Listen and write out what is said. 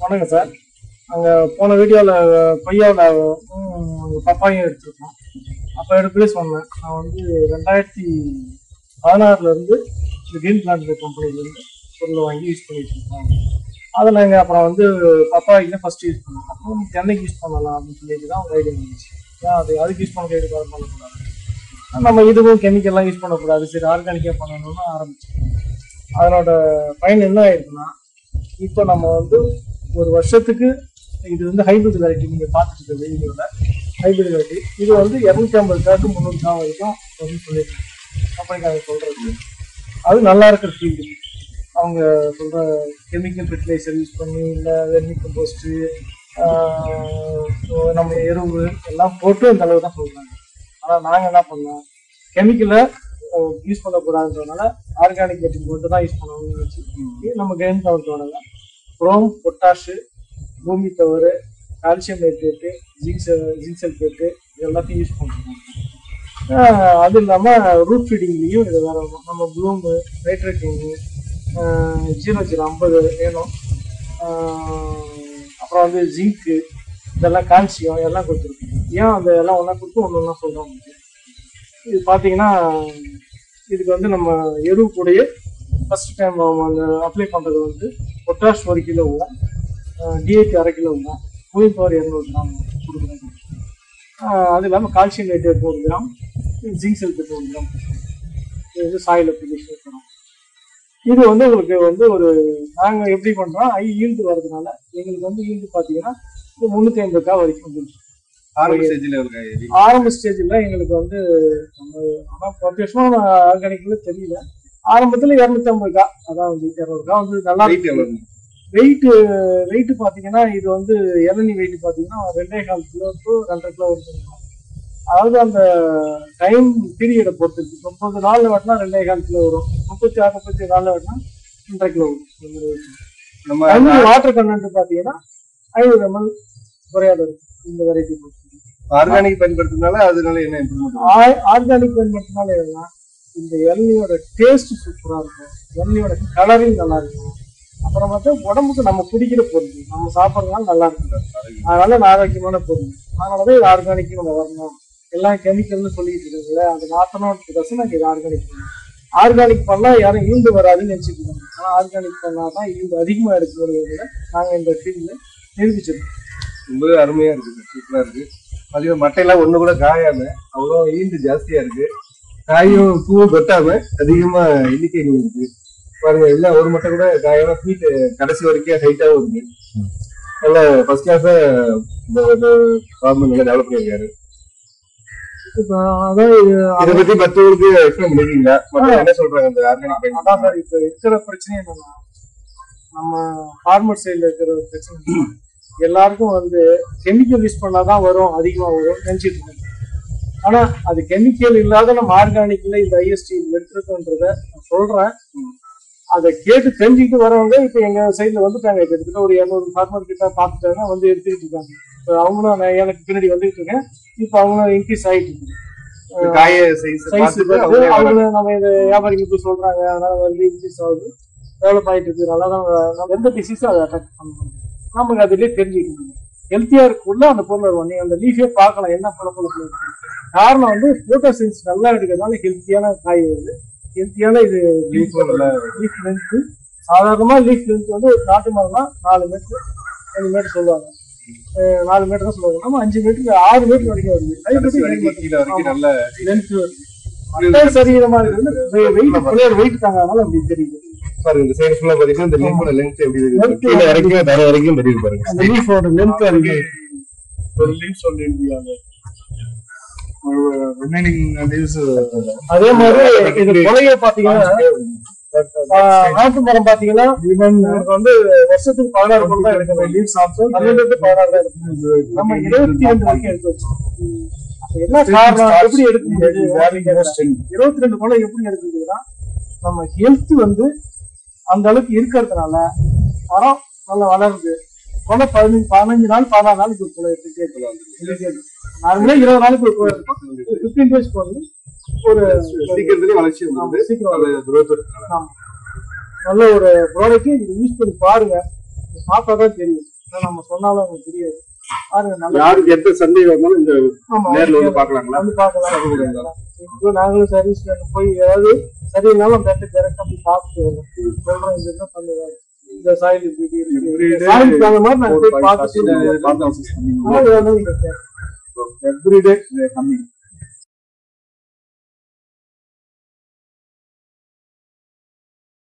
வணக்கம் சார். அங்கே போன வீடியோவில் கொய்யாவில் பப்பாயும் எடுத்துருக்கோம். அப்போ எடுக்கவே சொன்னேன். நான் வந்து 2016 கிரீன் பிளான்ட் கம்பெனிலேருந்து பொருளை வாங்கி யூஸ் பண்ணிட்டு இருக்கோம். அதை நாங்கள் அப்புறம் வந்து பப்பாய்க்கு தான் ஃபஸ்ட்டு யூஸ் பண்ணோம். அப்புறம் தென்னைக்கு யூஸ் பண்ணலாம் அப்படின்னு சொல்லிட்டு தான் ஒரு ஐடியா இருந்துச்சு. அதுக்கு யூஸ் பண்ண பண்ணக்கூடாது, நம்ம இதுவும் கெமிக்கல்லாம் யூஸ் பண்ணக்கூடாது, சரி ஆர்கானிக்காக பண்ணணும்னு ஆரம்பிச்சோம். அதனோட பயன் என்ன ஆயிருக்குன்னா, இப்போ நம்ம வந்து ஒரு வருஷத்துக்கு இது வந்து ஹைபிரிட் வெரைட்டி, நீங்கள் பார்த்துட்டு இருக்க வீடியோவில் ஹைபிரிட் வெரைட்டி இது வந்து 250 காக்கு 300 கா வரைக்கும் அப்படின்னு சொல்லியிருக்காங்க கம்பெனிக்காக சொல்கிறது. அது நல்லா இருக்கிற ஃபீல்டு. அவங்க சொல்கிற கெமிக்கல் ஃபெர்டிலைசர் யூஸ் பண்ணி இல்லை வெர்மி கம்போஸ்ட்டு நம்ம எருவு எல்லாம் போட்டு அந்த அளவு தான் சொல்கிறாங்க. ஆனால் நாங்கள் என்ன பண்ணோம், கெமிக்கலை யூஸ் பண்ணக்கூடாதுன்றதுனால ஆர்கானிக் வெட்டிங் மட்டும் தான் யூஸ் பண்ணணும்னு வச்சு நம்ம கிரீன் பிளான்ட்டோட குரோம், பொட்டாஷு, பூமி தவறு, கால்சியம் நைட்ரேட்டு, ஜிங்க் சல்ஃபேட்டு இது எல்லாத்தையும் யூஸ் பண்ணுறோம். அது இல்லாமல் ரூட் ஃபீடிங்லேயும் இது வேறு நம்ம ப்ளூமு, நைட்ரேட்டிங்கு 0,050 வேணும். அப்புறம் வந்து ஜிங்க்கு இதெல்லாம் கால்சியம் எல்லாம் கொடுத்துருக்கோம். ஏன் அந்த எல்லாம் ஒன்றா கொடுத்து ஒன்று ஒன்றா சொல்கிறோம். இது பார்த்தீங்கன்னா இதுக்கு வந்து நம்ம எருவு கூடயே ஃபஸ்ட் டைம் அந்த அப்ளை பண்ணுறது வந்து பொட்டாஷ் 1 கிலோ விடும், டிஏபி 1/2 கிலோ விடும், பூமி பவர் 200 கிராம் கொடுக்குறாங்க. அது இல்லாமல் calcium nitrate 1 gram, zinc sulphate 1 gram இது வந்து சாயில் அப்ளிகேஷன் தரோம். இது வந்து உங்களுக்கு வந்து ஒரு நாங்கள் எப்படி பண்ணுறோம், ஈல்டு வர்றதுனால எங்களுக்கு வந்து ஈல்டு பார்த்தீங்கன்னா 350 கா வரைக்கும் வந்துருச்சு. ஆரம்ப ஸ்டேஜில் எங்களுக்கு வந்து ஆனால் 10 வருஷமா ஆர்கானிக்ல தெரியல. ஆரம்பத்தில் 250 கா, அதான் வந்து 200 கா வந்து நல்லா வெயிட் பார்த்தீங்கன்னா இது வந்து இளநீ வெயிட் பார்த்தீங்கன்னா 2.25 கிலோ to 2.5 கிலோ வரும். அதாவது அந்த டைம் பீரியடை பொறுத்து 30 நாள் வெட்டினா 2.25 கிலோ வரும், 36 நாள் வெட்டினா 2.5 கிலோ வரும். வாட்டர் கண்டென்ட் பார்த்தீங்கன்னா 50 ml குறையாத இருக்கும் இந்த வெரைட்டி பொறுத்து. ஆர்கானிக் பயன்படுத்தினால அதனால என்ன இம்ப்ரூவ்மெண்ட்? ஆர்கானிக் பயன்படுத்தினால என்னன்னா இந்த இளநியோட டேஸ்ட் சூப்பரா இருக்கும், இளநியோட கலரிங் நல்லா இருக்கும், அப்புறம் பார்த்தா உடம்புக்கு நம்ம குடிக்கிற பொருள் நம்ம சாப்பிட்றதுனால நல்லா இருக்கும், அதனால ஆரோக்கியமான பொருள். அதனாலதான் இது ஆர்கானிக் நம்ம வரணும். எல்லாம் கெமிக்கல்னு சொல்லிட்டு இருக்காங்களே, அது நாட்டணும் நாங்கள் இது ஆர்கானிக் பண்ணோம். ஆர்கானிக் பண்ணா யாரும் ஈல்டு வராதுன்னு நினைச்சிட்டு இருக்காங்க. ஆனா ஆர்கானிக் பண்ணாதான் ஈல்டு அதிகமா இருக்குங்கிறத நாங்கள் இந்த ஃபீல்ட்ல நிரூபிச்சிருக்கோம். ரொம்பவே அருமையா இருக்கு, சூப்பரா இருக்கு. அதே மட்டையெல்லாம் ஒண்ணு கூட காயாம அவ்வளோ ஈல்டு ஜாஸ்தியா இருக்கு, காயும் பூவும் கொட்டாம அதிகமா எண்ணிக்கை இருக்கு பாருங்க. எல்லாம் ஒரு மட்டை கூட காயாம ஹீட் கடைசி வரைக்கும் ஹைட்டாவும் இருக்கு. நல்லா ஃபர்ஸ்ட் கிளாஸா ஃபார்மர் நல்லா டெவலப் பண்ணியிருக்காரு. இதை பத்தி மற்றவங்களுக்கு எக்ஸ்பிளைன் பண்ணிருக்கீங்களா? என்ன சொல்றாங்க இந்த ஆர்கானிக்? அதான் சார் இப்ப இருக்கிற பிரச்சனை என்னன்னா, நம்ம ஃபார்மர் சைட்ல இருக்கிற பிரச்சனை எல்லாருக்கும் வந்து கெமிக்கல் யூஸ் பண்ணாதான் வரும், அதிகமா வரும் நினைச்சிட்டு இருக்காங்க. ஆனா அது கெமிக்கல் இல்லாத நம்ம ஆர்கானிக்ல இந்த ஐஎஸ்டி எடுத்துருக்கோன்றத சொல்றேன். அதை கேட்டு தெரிஞ்சுக்கிட்டு வரவங்க இப்ப எங்க சைட்ல வந்துட்டாங்க. கிட்டத்தட்ட ஒரு 200 ஃபார்மர் கிட்ட பார்த்துட்டாங்க, வந்து எடுத்துக்கிட்டு இருக்காங்க. இப்போ அவங்களும் எனக்கு பின்னாடி வந்துட்டு இருக்கேன். இப்போ அவங்களும் இன்க்ரீஸ் ஆயிட்டு இருக்கு. அவங்களும் நம்ம இதை வியாபாரிகளுக்கு சொல்றாங்க, அதனால வந்து இன்க்ரீஸ் ஆகுது, டெவலப் ஆயிட்டு இருக்கு. நல்லா தான் நம்ம எந்த டிசீஸும் அதை அட்டாக் பண்ணணும், நமக்கு அதுலயே தெரிஞ்சுக்கணும். ஹெல்த்தியா இருக்குள்ள அந்த பொருள் வருவாங்க. அந்த லீஃபே பார்க்கலாம் என்ன பழப்பழப்பு இருக்கு. காரணம் வந்து போட்டோசின்ஸ் நல்லா எடுக்கிறதுனால ஹெல்த்தியான காய் வருது. ஹெல்த்தியான இது லீஃப் லென்த். சாதாரணமா லீஃப் லென்த் வந்து ஒரு நாட்டு மரம்னா 4 மீட்டர் 5 மீட்டர் சொல்லுவாங்க, 4 மீட்டர் தான் சொல்லுவாங்க. நம்ம 5 மீட்டர் 6 மீட்டர் வரைக்கும் வருது. சரீரமா இருக்குது, வெயிட் தாங்காதனால அப்படி தெரியுது. பாருங்க இந்த சைடு ஃபுல்லா பாத்தீங்கன்னா இந்த லீஃபோட லெந்த் எப்படி இருக்கு, கீழ வரைக்கும் தர வரைக்கும் தெரியுது பாருங்க. அந்த லீஃபோட லெந்த் இருக்கு, ஒரு லீஃப் சொல்ல இந்தியால ரிமைனிங் லீவ்ஸ். அதே மாதிரி இது கொலைய பாத்தீங்கன்னா நாட்டு மரம் பாத்தீங்கன்னா வந்து வருஷத்துக்கு 16 கொலை தான் எடுக்கணும். லீவ்ஸ் ஆல்சோ 12 16 தான் எடுக்கணும். நம்ம 22 வரைக்கும் எடுத்து வச்சோம். என்ன காரணம், எப்படி எடுக்க முடியாது? 22 கொலை எப்படி எடுக்குதுன்னா நம்ம ஹெல்த் வந்து அந்த அளவுக்கு இருக்கிறதுனால மரம் நல்லா வளருது. கொலை 15 நாள் 16 நாளுக்கு ஒரு கொலை எடுத்துட்டே இருக்கலாம். நார்மலா 20 நாளுக்கு ஒரு கொலை இருக்கும். 15 days போது ஒரு சீக்கிரத்திலேயே வளர்ச்சி நல்ல ஒரு ப்ராடக்ட். இது யூஸ் பண்ணி பாருங்க, சாப்பிட்டாதான் தெரியும். நம்ம சொன்னாலும் அவங்களுக்கு தெரியாது. பாருங்க நல்லா யாருக்கு எந்த சந்தேகம் வந்தாலும் இந்த ஆமா, நேர்ல வந்து பாக்கலாங்களா? வந்து பார்க்கலாம். இப்போ நாங்களும் சர்வீஸ் போய் ஏதாவது சரியினாலும் அந்த இடத்துக்கு டேரக்டா போய் பார்த்துட்டு வரோம். சொல்றோம் இது என்ன பண்ணுவாங்க, இந்த சாயில் இப்படி இருக்கு, சாயிலுக்கு அந்த மாதிரி நாங்க போய் பார்த்துட்டு எவ்ரிடே கம்மிங்